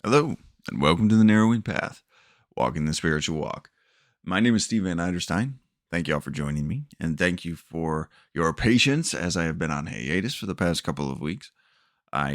Hello, and welcome to the Narrowing Path, Walking the Spiritual Walk. My name is Steve Van Eiderstein. Thank you all for joining me, and thank you for your patience as I have been on hiatus for the past couple of weeks. I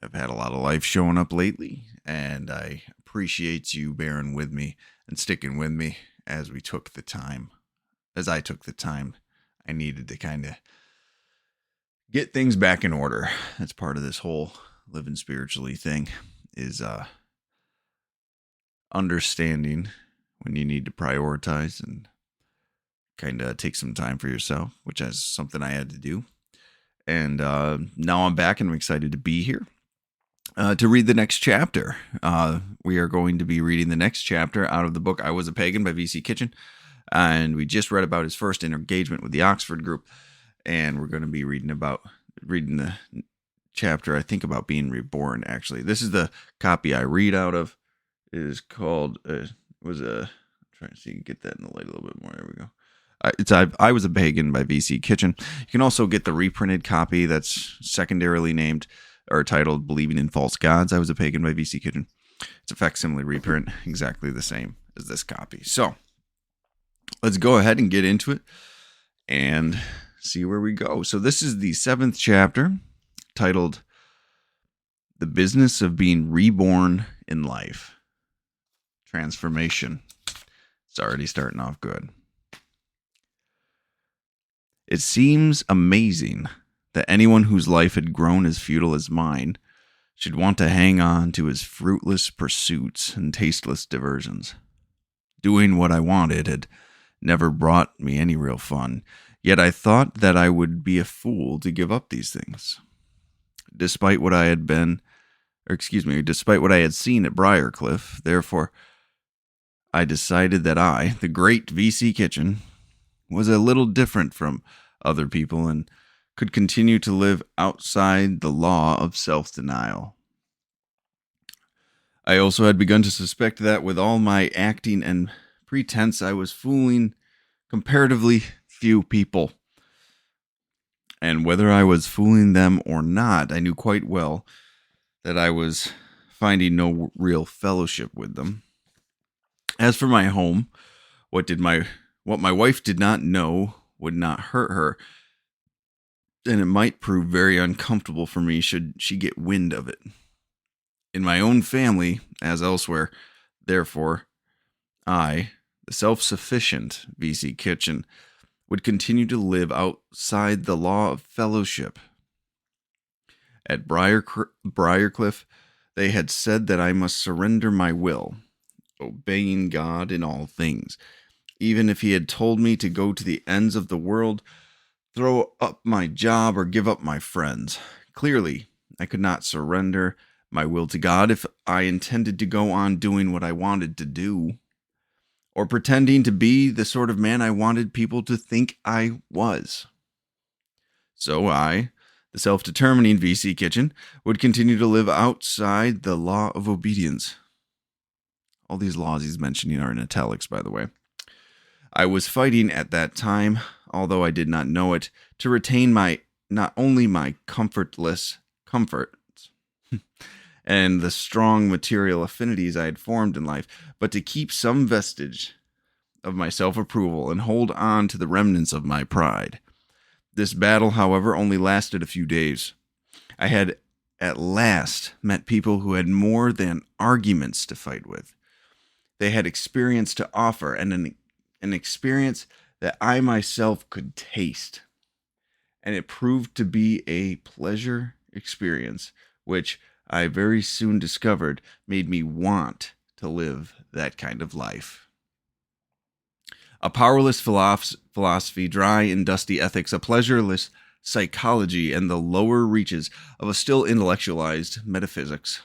have had a lot of life showing up lately, and I appreciate you bearing with me and sticking with me as I took the time I needed to kind of get things back in order. That's part of this whole living spiritually thing is understanding when you need to prioritize and kind of take some time for yourself, which is something I had to do. And now I'm back and I'm excited to be here to read the next chapter. We are going to be reading the next chapter out of the book I Was a Pagan by VII Kitchen. And we just read about his first engagement with the Oxford group. And we're going to be reading the chapter, I think, about being reborn, actually. This is the copy I read out of. It is called, trying to see, get that in the light a little bit more. There we go. It's I Was a Pagan by VII Kitchen. You can also get the reprinted copy that's secondarily named or titled Believing in False Gods. I Was a Pagan by VII Kitchen. It's a facsimile reprint, exactly the same as this copy. So let's go ahead and get into it and see where we go. So this is the 7th chapter, titled The Business of Being Reborn in Life. Transformation. It's already starting off good. It seems amazing that anyone whose life had grown as futile as mine should want to hang on to his fruitless pursuits and tasteless diversions. Doing what I wanted had never brought me any real fun, yet I thought that I would be a fool to give up these things. Despite what I had seen at Briarcliff, therefore, I decided that I, the great VII Kitchen, was a little different from other people and could continue to live outside the law of self-denial. I also had begun to suspect that with all my acting and pretense, I was fooling comparatively few people. And whether I was fooling them or not, I knew quite well that I was finding no real fellowship with them. As for my home, what my wife did not know would not hurt her, and it might prove very uncomfortable for me should she get wind of it. In my own family, as elsewhere, therefore, I, the self-sufficient VII Kitchen, would continue to live outside the law of fellowship. At Briarcliff, they had said that I must surrender my will, obeying God in all things. Even if he had told me to go to the ends of the world, throw up my job, or give up my friends. Clearly, I could not surrender my will to God if I intended to go on doing what I wanted to do, or pretending to be the sort of man I wanted people to think I was. So I, the self-determining VII Kitchen, would continue to live outside the law of obedience. All these laws he's mentioning are in italics, by the way. I was fighting at that time, although I did not know it, to retain not only my comforts and the strong material affinities I had formed in life, but to keep some vestige of my self-approval and hold on to the remnants of my pride. This battle, however, only lasted a few days. I had at last met people who had more than arguments to fight with. They had experience to offer, and an experience that I myself could taste. And it proved to be a pleasure experience, which I very soon discovered made me want to live that kind of life. A powerless philosophy, dry and dusty ethics, a pleasureless psychology, and the lower reaches of a still intellectualized metaphysics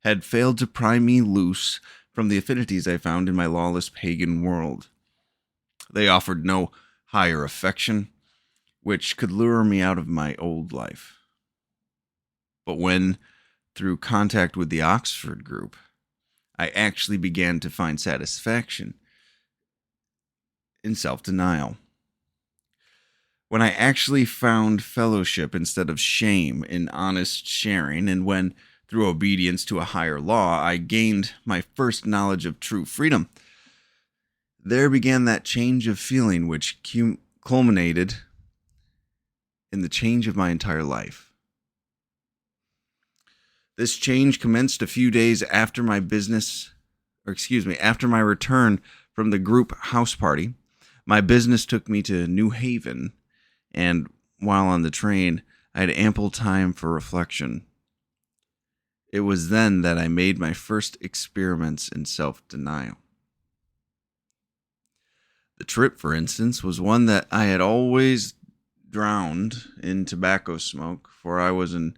had failed to pry me loose from the affinities I found in my lawless pagan world. They offered no higher affection, which could lure me out of my old life. But when, through contact with the Oxford group, I actually began to find satisfaction in self-denial, when I actually found fellowship instead of shame in honest sharing, and when, Through obedience to a higher law, I gained my first knowledge of true freedom. There began that change of feeling which culminated in the change of my entire life. This change commenced a few days after my after my return from the group house party. My business took me to New Haven, and while on the train, I had ample time for reflection. It was then that I made my first experiments in self-denial. The trip, for instance, was one that I had always drowned in tobacco smoke, for I was an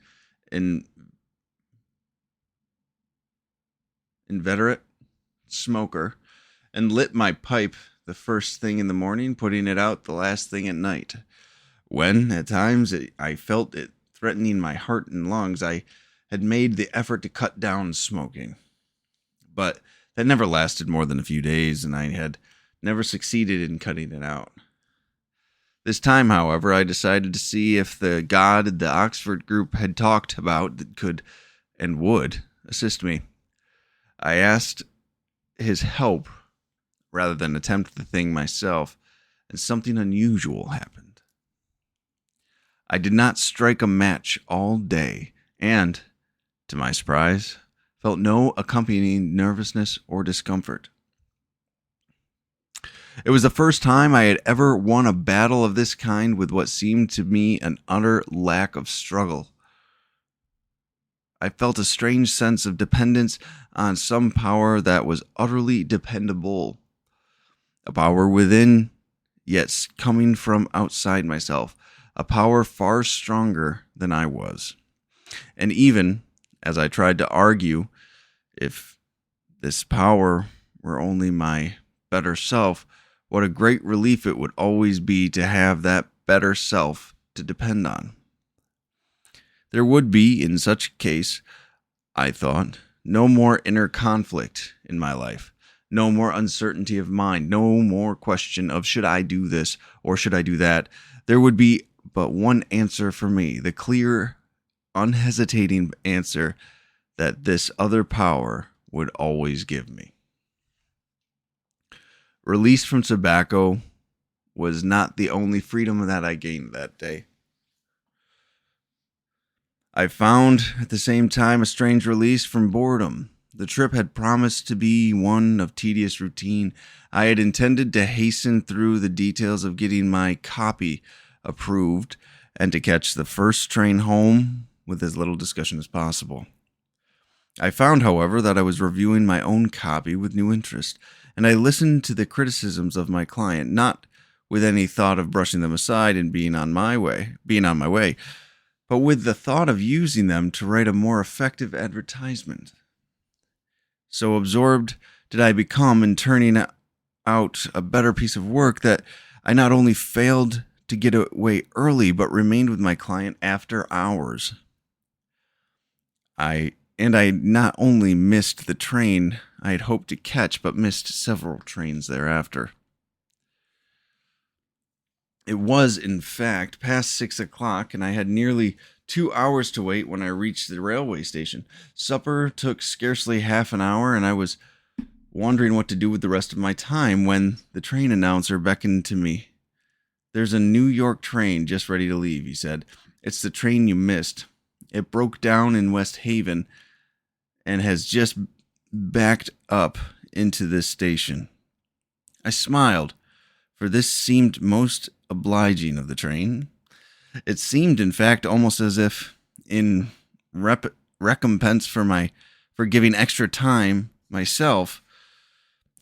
inveterate smoker and lit my pipe the first thing in the morning, putting it out the last thing at night. When, at times, I felt it threatening my heart and lungs, I had made the effort to cut down smoking. But that never lasted more than a few days, and I had never succeeded in cutting it out. This time, however, I decided to see if the God the Oxford group had talked about could and would assist me. I asked his help rather than attempt the thing myself, and something unusual happened. I did not strike a match all day, and, to my surprise, felt no accompanying nervousness or discomfort. It was the first time I had ever won a battle of this kind with what seemed to me an utter lack of struggle. I felt a strange sense of dependence on some power that was utterly dependable. A power within, yet coming from outside myself. A power far stronger than I was. And even as I tried to argue, if this power were only my better self, what a great relief it would always be to have that better self to depend on. There would be, in such case, I thought, no more inner conflict in my life, no more uncertainty of mind, no more question of should I do this or should I do that. There would be but one answer for me, the clear, unhesitating answer that this other power would always give me. Release from tobacco was not the only freedom that I gained that day. I found at the same time a strange release from boredom. The trip had promised to be one of tedious routine. I had intended to hasten through the details of getting my copy approved and to catch the first train home with as little discussion as possible. I found, however, that I was reviewing my own copy with new interest, and I listened to the criticisms of my client, not with any thought of brushing them aside and being on my way, but with the thought of using them to write a more effective advertisement. So absorbed did I become in turning out a better piece of work that I not only failed to get away early, but remained with my client after hours. I not only missed the train I had hoped to catch, but missed several trains thereafter. It was, in fact, past 6 o'clock, and I had nearly 2 hours to wait when I reached the railway station. Supper took scarcely half an hour, and I was wondering what to do with the rest of my time when the train announcer beckoned to me. "There's a New York train just ready to leave," he said. "It's the train you missed. It broke down in West Haven and has just backed up into this station." I smiled, for this seemed most obliging of the train. It seemed, in fact, almost as if, in recompense for giving extra time myself,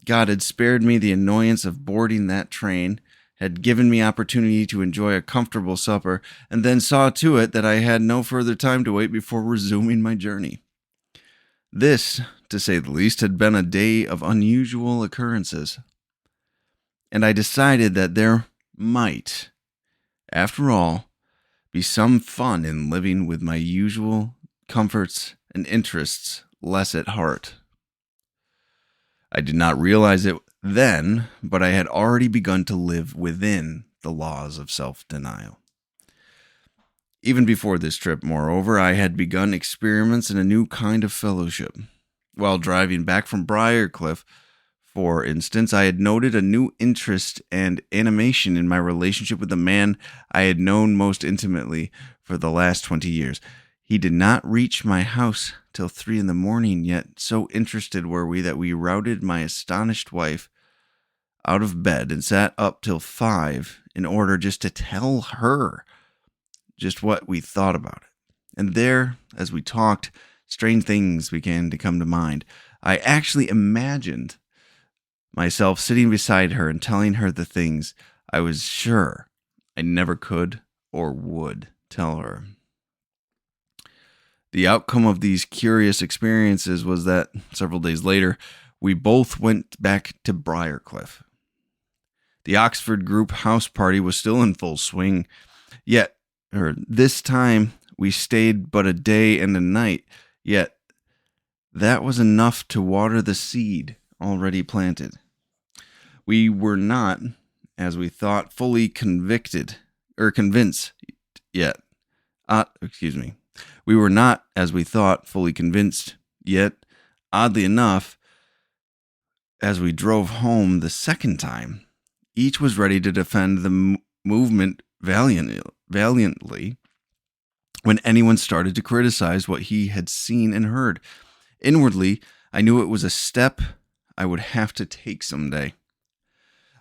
God had spared me the annoyance of boarding that train, had given me opportunity to enjoy a comfortable supper, and then saw to it that I had no further time to wait before resuming my journey. This, to say the least, had been a day of unusual occurrences, and I decided that there might, after all, be some fun in living with my usual comforts and interests less at heart. I did not realize it then, but I had already begun to live within the laws of self-denial. Even before this trip, moreover, I had begun experiments in a new kind of fellowship. While driving back from Briarcliff, for instance, I had noted a new interest and animation in my relationship with the man I had known most intimately for the last 20 years. He did not reach my house till 3 a.m, yet so interested were we that we routed my astonished wife out of bed and sat up till 5 in order just to tell her just what we thought about it. And there, as we talked, strange things began to come to mind. I actually imagined myself sitting beside her and telling her the things I was sure I never could or would tell her. The outcome of these curious experiences was that several days later, we both went back to Briarcliff. The Oxford group house party was still in full swing, this time we stayed but a day and a night, yet that was enough to water the seed already planted. We were not, as we thought, fully convinced yet. We were not, as we thought, fully convinced yet. Oddly enough, as we drove home the second time, each was ready to defend the movement valiantly when anyone started to criticize what he had seen and heard. Inwardly, I knew it was a step I would have to take someday.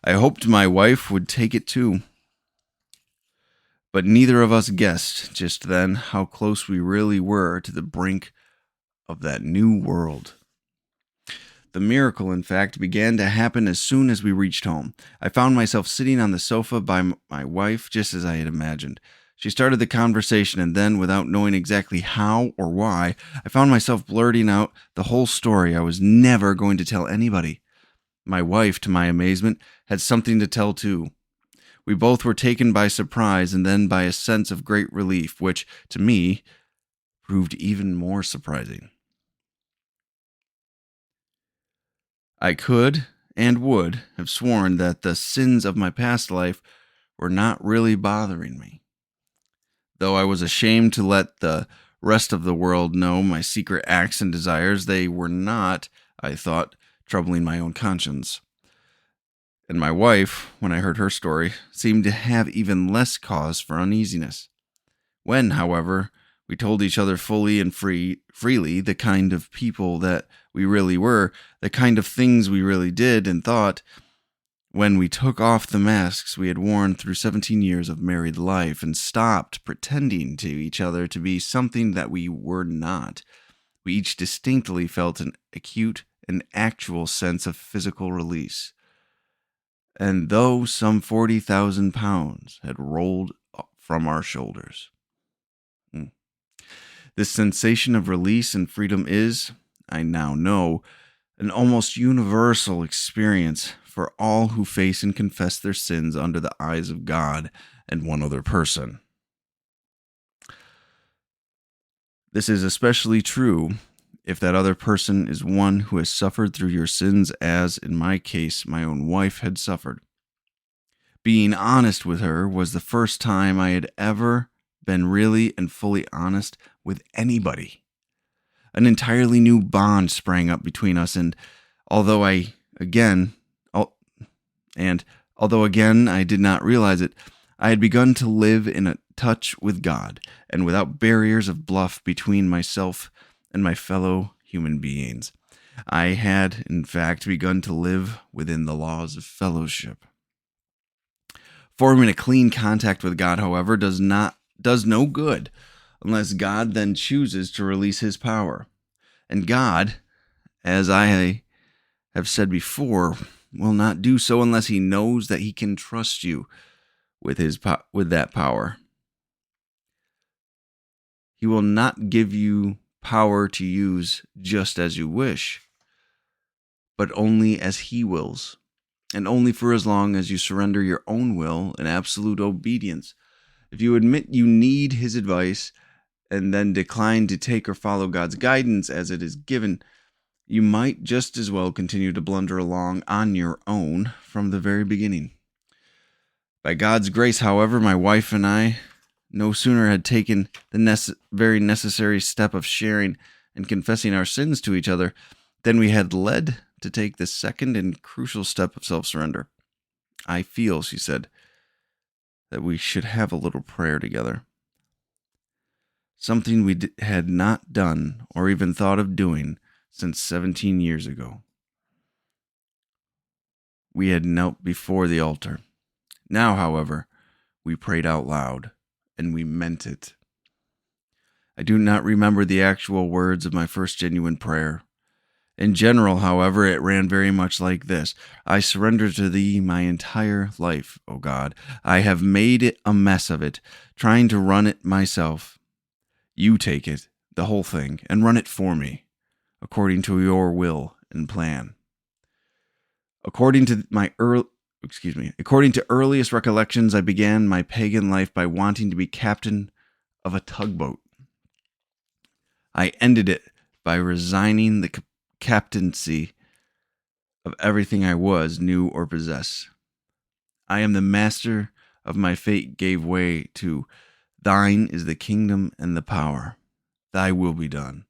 I hoped my wife would take it too. But neither of us guessed just then how close we really were to the brink of that new world. The miracle, in fact, began to happen as soon as we reached home. I found myself sitting on the sofa by my wife, just as I had imagined. She started the conversation, and then, without knowing exactly how or why, I found myself blurting out the whole story I was never going to tell anybody. My wife, to my amazement, had something to tell too. We both were taken by surprise and then by a sense of great relief, which, to me, proved even more surprising. I could and would have sworn that the sins of my past life were not really bothering me. Though I was ashamed to let the rest of the world know my secret acts and desires, they were not, I thought, troubling my own conscience. And my wife, when I heard her story, seemed to have even less cause for uneasiness. When, however, we told each other fully and freely the kind of people that we really were, the kind of things we really did and thought, when we took off the masks we had worn through 17 years of married life and stopped pretending to each other to be something that we were not, we each distinctly felt an acute and actual sense of physical release. And though some 40,000 pounds had rolled from our shoulders. This sensation of release and freedom is, I now know, an almost universal experience for all who face and confess their sins under the eyes of God and one other person. This is especially true if that other person is one who has suffered through your sins, as, in my case, my own wife had suffered. Being honest with her was the first time I had ever been really and fully honest with anybody. An entirely new bond sprang up between us, and although again I did not realize it, I had begun to live in a touch with God, and without barriers of bluff between myself and my fellow human beings. I had, in fact, begun to live within the laws of fellowship. Forming a clean contact with God, however, does no good unless God then chooses to release his power. And God, as I have said before, will not do so unless he knows that he can trust you with that power. He will not give you power to use just as you wish, but only as he wills, and only for as long as you surrender your own will in absolute obedience. If you admit you need his advice and then decline to take or follow God's guidance as it is given, you might just as well continue to blunder along on your own from the very beginning. By God's grace, however, my wife and I no sooner had taken the very necessary step of sharing and confessing our sins to each other than we had led to take the second and crucial step of self-surrender. I feel, she said, that we should have a little prayer together. Something we had not done or even thought of doing since 17 years ago. We had knelt before the altar. Now, however, we prayed out loud, and we meant it. I do not remember the actual words of my first genuine prayer. In general, however, it ran very much like this. I surrender to thee my entire life, O God. I have made a mess of it, trying to run it myself. You take it, the whole thing, and run it for me, according to your will and plan. According to earliest recollections, I began my pagan life by wanting to be captain of a tugboat. I ended it by resigning the captaincy of everything I was, knew, or possessed. I am the master of my fate gave way to thine is the kingdom and the power. Thy will be done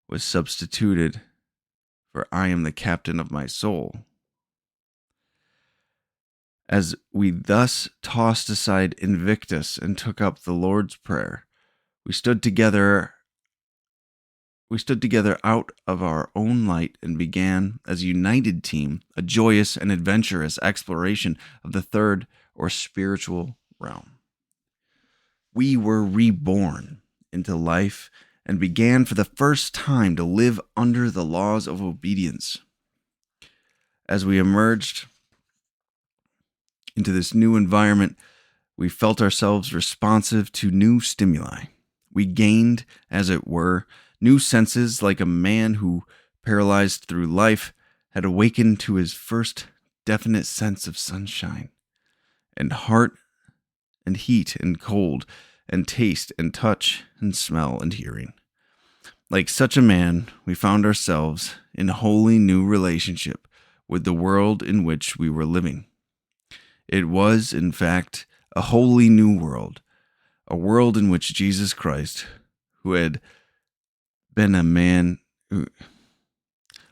was substituted for I am the captain of my soul. As we thus tossed aside Invictus and took up the Lord's Prayer, we stood together out of our own light and began, as a united team, a joyous and adventurous exploration of the third or spiritual realm. We were reborn into life and began for the first time to live under the laws of obedience. As we emerged into this new environment, we felt ourselves responsive to new stimuli. We gained, as it were, new senses, like a man who, paralyzed through life, had awakened to his first definite sense of sunshine, and heart, and heat, and cold, and taste, and touch, and smell, and hearing. Like such a man, we found ourselves in a wholly new relationship with the world in which we were living. It was, in fact, a wholly new world, a world in which Jesus Christ, who had been a man, a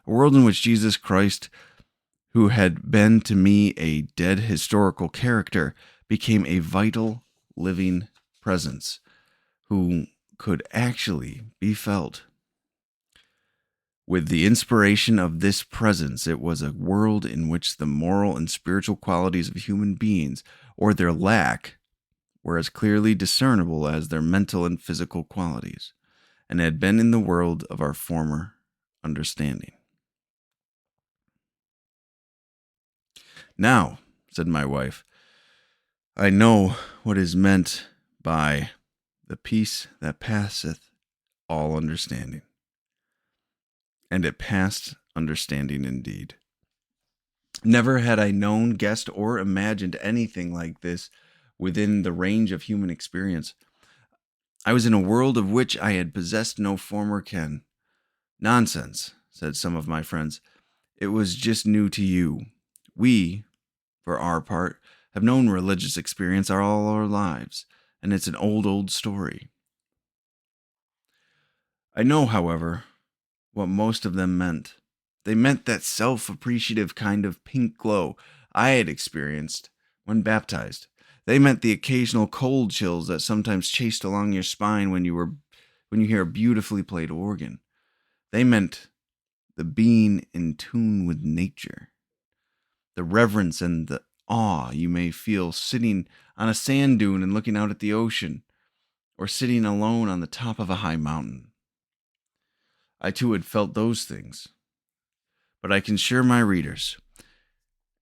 world in which Jesus Christ, who had been to me a dead historical character, became a vital, living presence, who could actually be felt. With the inspiration of this presence, it was a world in which the moral and spiritual qualities of human beings, or their lack, were as clearly discernible as their mental and physical qualities, and had been in the world of our former understanding. Now, said my wife, I know what is meant by the peace that passeth all understanding. And it passed understanding indeed. Never had I known, guessed, or imagined anything like this within the range of human experience. I was in a world of which I had possessed no former ken. Nonsense, said some of my friends. It was just new to you. We, for our part, have known religious experience all our lives, and it's an old story. I know, however, what most of them meant. They meant that self-appreciative kind of pink glow I had experienced when baptized. They meant the occasional cold chills that sometimes chased along your spine when you hear a beautifully played organ. They meant the being in tune with nature, the reverence and the awe you may feel sitting on a sand dune and looking out at the ocean, or sitting alone on the top of a high mountain. I too had felt those things, but I can assure my readers,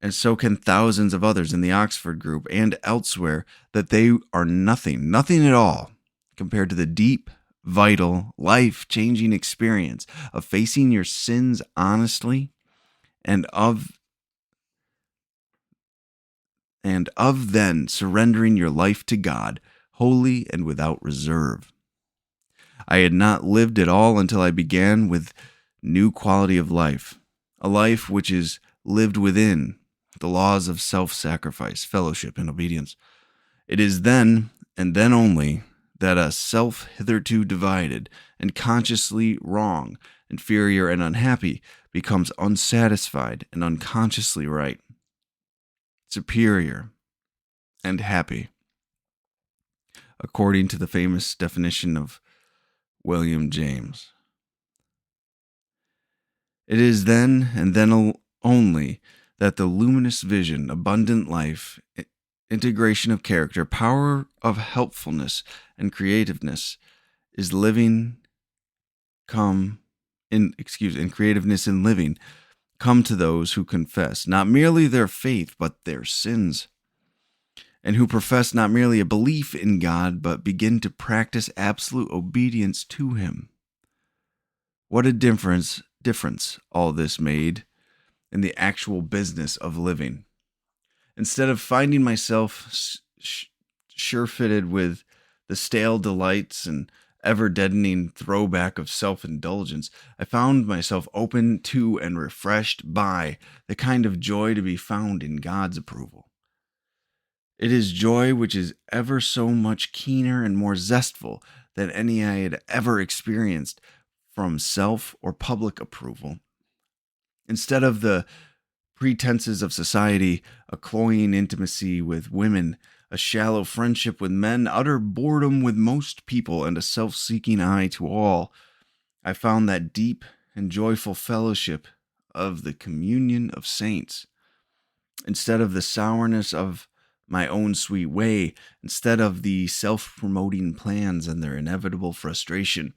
and so can thousands of others in the Oxford group and elsewhere, that they are nothing at all, compared to the deep, vital, life-changing experience of facing your sins honestly and of then surrendering your life to God, wholly and without reserve. I had not lived at all until I began with new quality of life, a life which is lived within the laws of self-sacrifice, fellowship, and obedience. It is then and then only, that a self hitherto divided and consciously wrong, inferior, and unhappy becomes unsatisfied and unconsciously right, superior, and happy, according to the famous definition of William James. It is then and then only that the luminous vision, abundant life, integration of character, power of helpfulness, and creativeness is living creativeness in living come to those who confess not merely their faith but their sins, and who profess not merely a belief in God but begin to practice absolute obedience to Him. What a difference all this made in the actual business of living. Instead of finding myself sure-fitted with the stale delights and ever-deadening throwback of self-indulgence, I found myself open to and refreshed by the kind of joy to be found in God's approval. It is joy which is ever so much keener and more zestful than any I had ever experienced from self or public approval. Instead of the pretenses of society, a cloying intimacy with women, a shallow friendship with men, utter boredom with most people, and a self-seeking eye to all, I found that deep and joyful fellowship of the communion of saints. Instead of the sourness of my own sweet way, instead of the self-promoting plans and their inevitable frustration,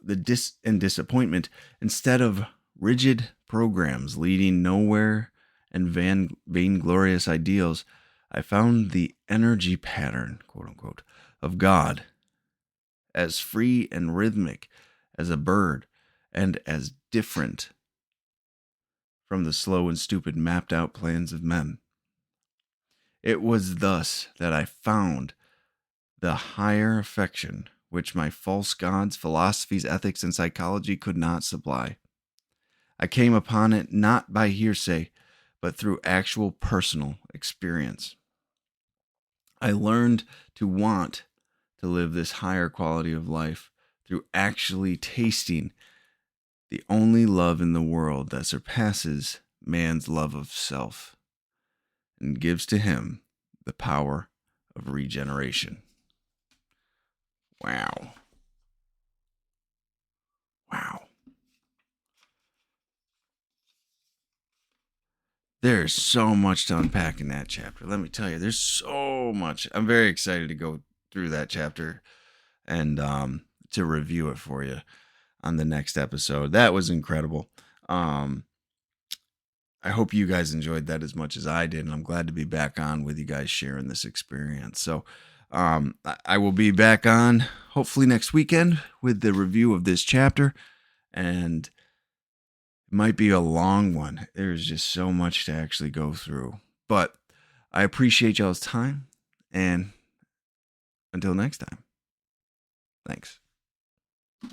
the disappointment, instead of rigid programs leading nowhere and vainglorious ideals, I found the energy pattern, quote unquote, of God as free and rhythmic as a bird and as different from the slow and stupid mapped out plans of men. It was thus that I found the higher affection which my false gods, philosophies, ethics, and psychology could not supply. I came upon it not by hearsay, but through actual personal experience. I learned to want to live this higher quality of life through actually tasting the only love in the world that surpasses man's love of self and gives to him the power of regeneration. Wow. There's so much to unpack in that chapter. Let me tell you, there's so much. I'm very excited to go through that chapter and to review it for you on the next episode. That was incredible. I hope you guys enjoyed that as much as I did, and I'm glad to be back on with you guys sharing this experience. So I will be back on hopefully next weekend with the review of this chapter, and it might be a long one. There's just so much to actually go through, but I appreciate y'all's time, and until next time, thanks.